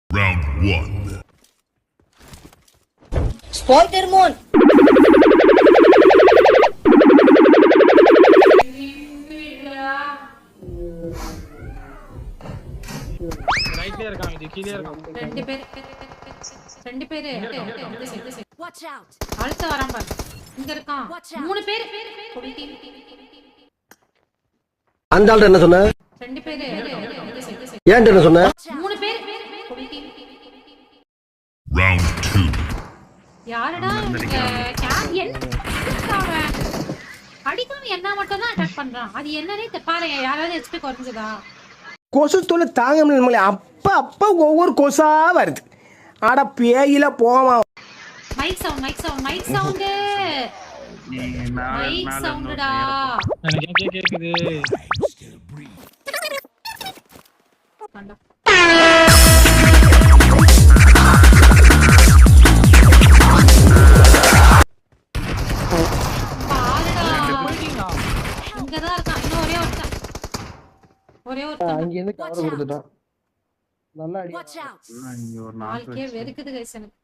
Round 1. Spider-Man. ரைட்ல இருக்கான் இது கீழே இருக்கான் ரெண்டு பேரு Watch out. அடுத்து வரான் பாரு இங்க இருக்கான் மூணு பேர் அந்த ஆள் என்ன சொன்ன? ரெண்டு பேரு ஏன்ட்ட என்ன சொன்ன? மூணு பேர் Round 2. யாரடா என்ன அடிக்கணும் என்ன மட்டும் தான் அட்டாக் பண்றான் அது என்னன்னே பாருங்க யாராவது ஹெச்பி குறைஞ்சதா கொசு தொலை தாங்க முடியல அப்ப ஒவ்வொரு கொசா வருது ஆட பேயில போமா மைக் சவுண்டுடா எனக்கு கேக்குது இங்கதான் இருக்கான் இன்னும் ஒரே ஒருத்தன் அங்க இருந்து கவர் கொடுத்துட்டான் நல்லா அடி Watch out. வாழ்க்கையே வெறுக்குது கைஸ் எனக்கு